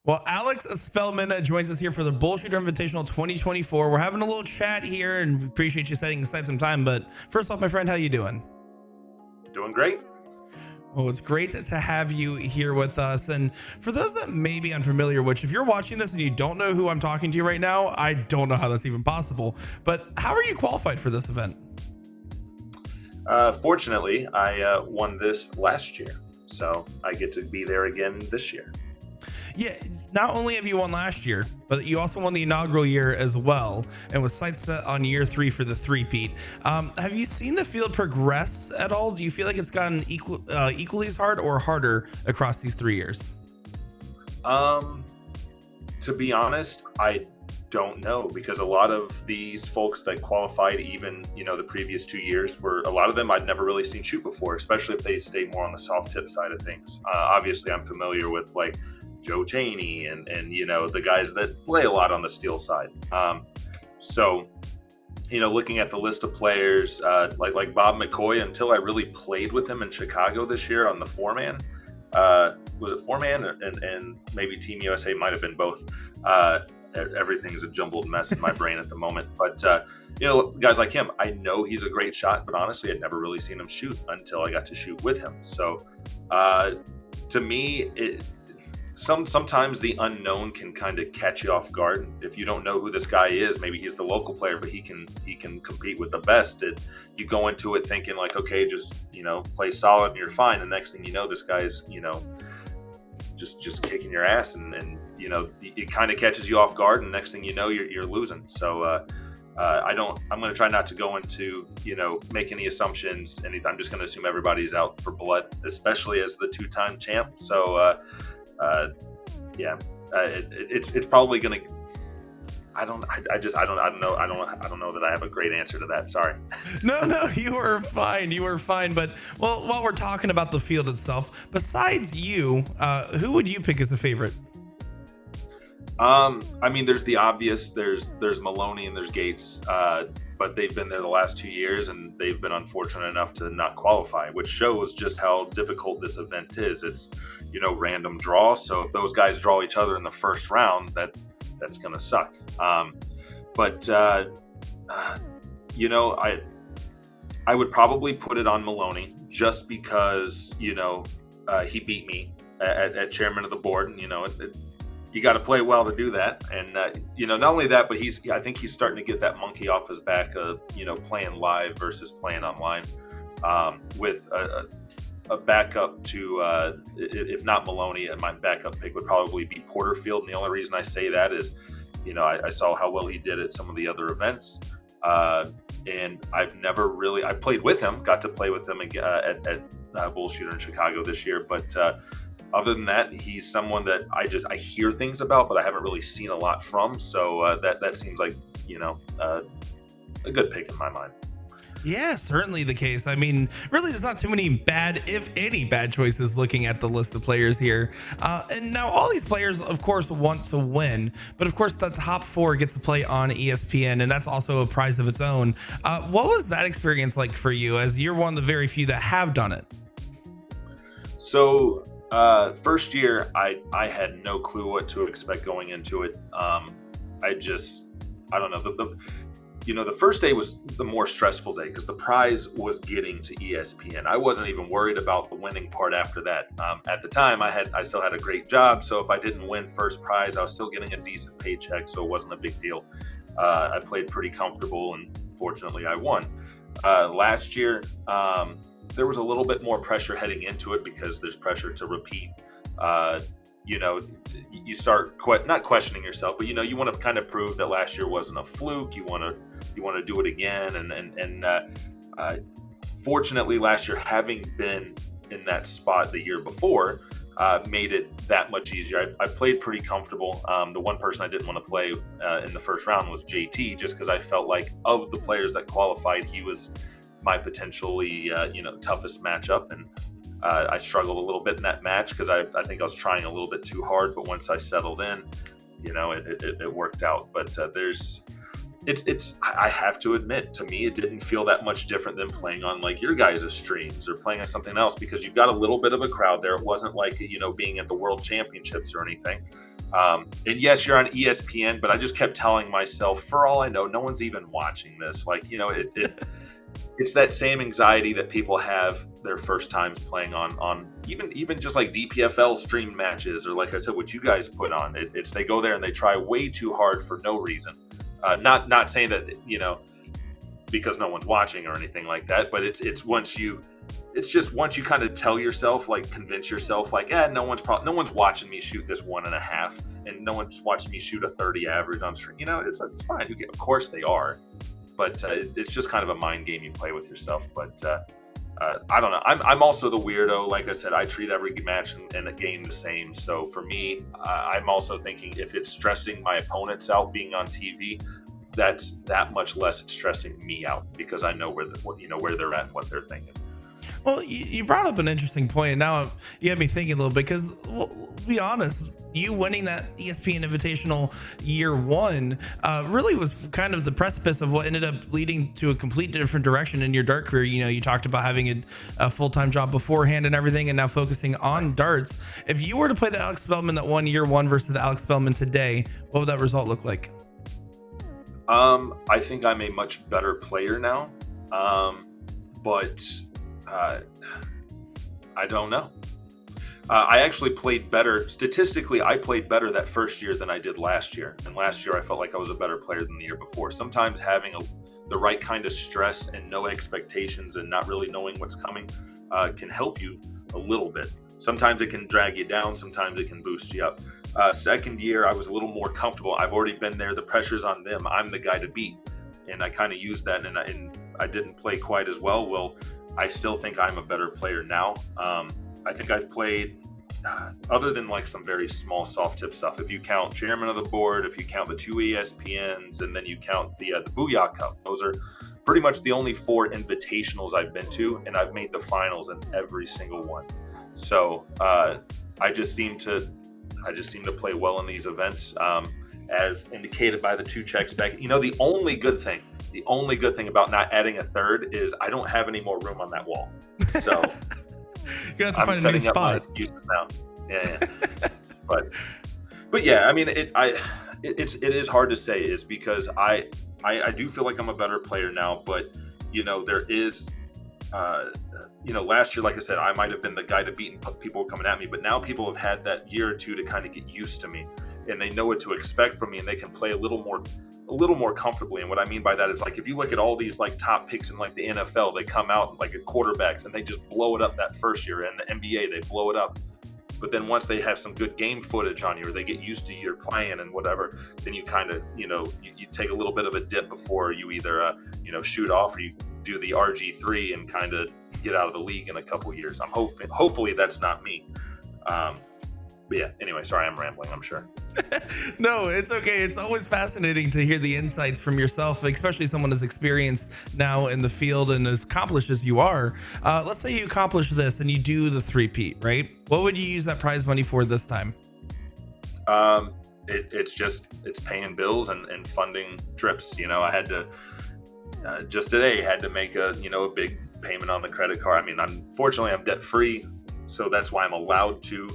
Well, Alex Spellman joins us here for the BullShooter Invitational 2024. We're having a little chat here, and we appreciate you setting aside some time. But first off, my friend, how you doing? Doing great. Well, it's great to have you here with us. And for those that may be unfamiliar, which if you're watching this and you don't know who I'm talking to right now, I don't know how that's even possible. But how are you qualified for this event? Fortunately, I won this last year, so I get to be there again this year. Yeah, not only have you won last year, but you also won the inaugural year as well, and with sights set on year 3 for the three-peat. Have you seen the field progress at all? Do you feel like it's gotten equally as hard or harder across these 3 years? To be honest, I don't know, because a lot of these folks that qualified even, the previous 2 years were a lot of them I'd never really seen shoot before, especially if they stay more on the soft tip side of things. Obviously, I'm familiar with like Joe Chaney and the guys that play a lot on the steel side. So looking at the list of players like Bob McCoy, until I really played with him in Chicago this year on the 4-man, was it 4-man and maybe Team USA, might have been both. Everything's a jumbled mess in my brain at the moment, but guys like him, I know he's a great shot, but honestly I'd never really seen him shoot until I got to shoot with him. So to me, sometimes the unknown can kind of catch you off guard. If you don't know who this guy is, maybe he's the local player, but he can compete with the best. You go into it thinking like, okay, just play solid and you're fine. The next thing you know, this guy's just kicking your ass, and it kind of catches you off guard, and next thing you know, you're losing. So I'm going to try not to go into make any assumptions. I'm just going to assume everybody's out for blood, especially as the 2-time champ. So it's probably going to. I don't know that I have a great answer to that. Sorry. No, you were fine. But while we're talking about the field itself, besides you, who would you pick as a favorite? There's the obvious. There's Maloney and there's Gates, but they've been there the last 2 years and they've been unfortunate enough to not qualify, which shows just how difficult this event is. It's random draw. So if those guys draw each other in the first round, that's going to suck. I would probably put it on Maloney just because, he beat me at chairman of the board. And, you got to play well to do that. And, not only that, but I think he's starting to get that monkey off his back of, playing live versus playing online, with a backup to, if not Maloney, and my backup pick would probably be Porterfield. And the only reason I say that is, I saw how well he did at some of the other events. And I played with him, got to play with him at BullShooter in Chicago this year. But other than that, he's someone that I hear things about, but I haven't really seen a lot from. So that seems like, a good pick in my mind. Yeah, certainly the case. Really, there's not too many bad, if any, bad choices looking at the list of players here. And now all these players, of course, want to win, but of course the top 4 gets to play on ESPN, and that's also a prize of its own. What was that experience like for you, as you're one of the very few that have done it? So first year, I had no clue what to expect going into it. I don't know. The first day was the more stressful day because the prize was getting to ESPN. I wasn't even worried about the winning part after that. At the time, I still had a great job, so if I didn't win first prize, I was still getting a decent paycheck, so it wasn't a big deal. I played pretty comfortable, and fortunately, I won. Last year, there was a little bit more pressure heading into it because there's pressure to repeat. You start not questioning yourself, but you want to kind of prove that last year wasn't a fluke. You want to do it again, and fortunately, last year, having been in that spot the year before, made it that much easier. I played pretty comfortable. The one person I didn't want to play in the first round was JT, just because I felt like of the players that qualified, he was my potentially toughest matchup, and I struggled a little bit in that match because I think I was trying a little bit too hard. But once I settled in, it worked out. But I have to admit, to me, it didn't feel that much different than playing on like your guys' streams or playing on something else, because you've got a little bit of a crowd there. It wasn't like being at the World Championships or anything. And yes, you're on ESPN, but I just kept telling myself, for all I know, no one's even watching this. Like, it's that same anxiety that people have their first times playing on even just like DPFL stream matches, or like I said, what you guys put on. It's they go there and they try way too hard for no reason. Not saying that because no one's watching or anything like that, but it's once you kind of tell yourself, like convince yourself, like, no one's watching me shoot this 1.5, and no one's watching me shoot a 30 average on stream. It's fine. Of course they are, but it's just kind of a mind game you play with yourself. But I don't know. I'm also the weirdo. Like I said, I treat every match and a game the same. So for me, I'm also thinking if it's stressing my opponents out being on TV, that's that much less it's stressing me out, because I know where they're at and what they're thinking. Well, you brought up an interesting point, and now you have me thinking a little bit, because, well, to be honest, you winning that ESPN Invitational year one really was kind of the precipice of what ended up leading to a complete different direction in your dart career. You talked about having a full-time job beforehand and everything, and now focusing on darts. If you were to play the Alex Spellman that won year one versus the Alex Spellman today, what would that result look like? I think I'm a much better player now, but I don't know. I actually played better. Statistically, I played better that first year than I did last year. And last year, I felt like I was a better player than the year before. Sometimes having the right kind of stress and no expectations and not really knowing what's coming can help you a little bit. Sometimes it can drag you down. Sometimes it can boost you up. Second year, I was a little more comfortable. I've already been there. The pressure's on them. I'm the guy to beat. And I kind of used that, and I didn't play quite as well. Well, I still think I'm a better player now. I think I've played, other than like some very small soft tip stuff, if you count chairman of the board, if you count the 2 ESPNs, and then you count the Booyah Cup, those are pretty much the only 4 invitationals I've been to, and I've made the finals in every single one. So I just seem to play well in these events, as indicated by the 2 checks back. The only good thing about not adding a third is I don't have any more room on that wall. So you have to find a new spot. Excuses now. Yeah. but yeah, I mean, it is hard to say, is because I do feel like I'm a better player now, but there is last year, like I said, I might have been the guy to beat and people were coming at me, but now people have had that year or two to kind of get used to me, and they know what to expect from me, and they can play a little more comfortably. And what I mean by that is, like, if you look at all these like top picks in like the NFL, they come out like at quarterbacks and they just blow it up that first year, and the NBA, they blow it up. But then once they have some good game footage on you, or they get used to your playing and whatever, then you kind of, you take a little bit of a dip before you either, shoot off, or you do the RG3 and kind of get out of the league in a couple years. I'm hopefully that's not me. But yeah, anyway, sorry, I'm rambling, I'm sure. No, it's okay. It's always fascinating to hear the insights from yourself, especially someone as experienced now in the field and as accomplished as you are. Let's say you accomplish this and you do the 3-peat, right? What would you use that prize money for this time? It's paying bills and funding trips. I had to just today had to make a big payment on the credit card. I mean, unfortunately I'm debt free, so that's why I'm allowed to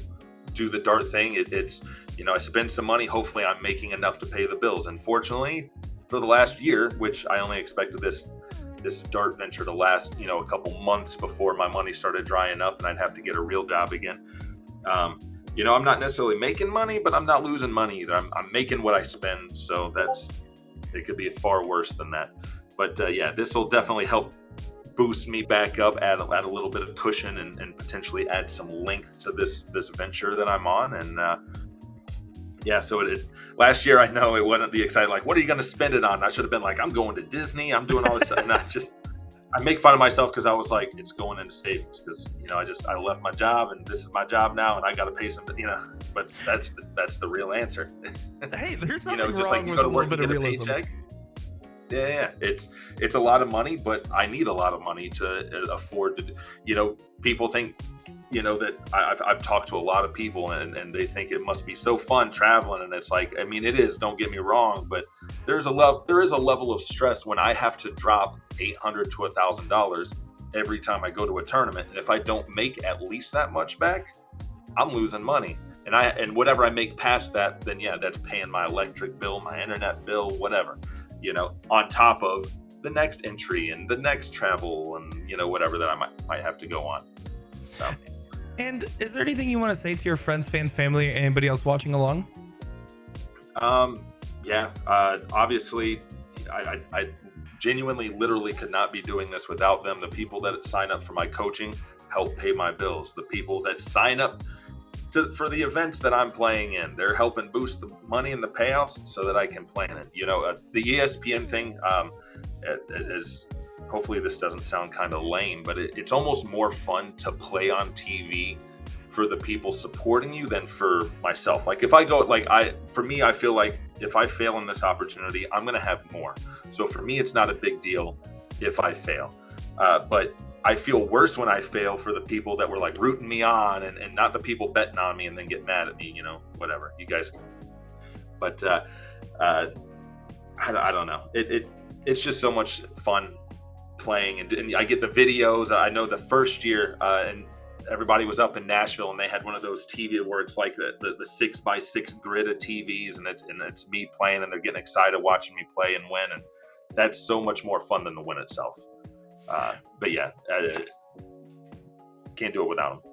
do the dart thing. It's I spend some money. Hopefully I'm making enough to pay the bills. Unfortunately, for the last year, which I only expected this dart venture to last a couple months before my money started drying up and I'd have to get a real job again. I'm not necessarily making money, but I'm not losing money either. I'm making what I spend, so it could be far worse than that. But yeah, this will definitely help boost me back up, add a little bit of cushion, and potentially add some length to this venture that I'm on. And yeah, so last year, I know it wasn't the exciting, like, what are you going to spend it on? I should have been like, I'm going to Disney, I'm doing all this stuff. And I make fun of myself because I was like, it's going into savings, because I left my job and this is my job now, and I got to pay some, but that's the real answer. Hey, there's nothing wrong with a little bit of realism. Yeah, it's a lot of money, but I need a lot of money to afford to. People think, that I've talked to a lot of people, and they think it must be so fun traveling, and it's like, I mean, it is. Don't get me wrong, but there is a level of stress when I have to drop $800 to $1,000 every time I go to a tournament, and if I don't make at least that much back, I'm losing money. and whatever I make past that, then yeah, that's paying my electric bill, my internet bill, whatever, on top of the next entry and the next travel and whatever that I might have to go on. So. And is there anything you want to say to your friends, fans, family, or anybody else watching along? Yeah, obviously, I genuinely, literally could not be doing this without them. The people that sign up for my coaching help pay my bills. The people that sign up for the events that I'm playing in, they're helping boost the money and the payouts so that I can plan it. The ESPN thing is, hopefully this doesn't sound kind of lame, but it's almost more fun to play on TV for the people supporting you than for myself. Like if I go, for me, I feel like if I fail in this opportunity, I'm going to have more. So for me, it's not a big deal if I fail. But I feel worse when I fail for the people that were like rooting me on and not the people betting on me and then get mad at me, whatever you guys can. But I don't know. It's just so much fun playing, and I get the videos. I know the first year, and everybody was up in Nashville, and they had one of those TV where it's like the 6x6 grid of TVs, and it's me playing, and they're getting excited watching me play and win, and that's so much more fun than the win itself. But yeah, can't do it without them.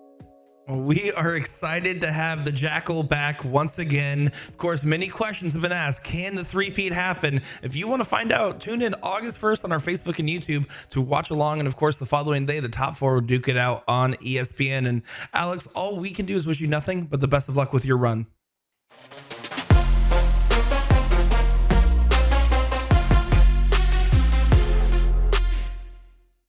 We are excited to have the Jackal back once again. Of course, many questions have been asked. Can the three-peat happen? If you want to find out, tune in August 1st on our Facebook and YouTube to watch along. And of course, the following day, the top four will duke it out on ESPN. And Alex, all we can do is wish you nothing but the best of luck with your run.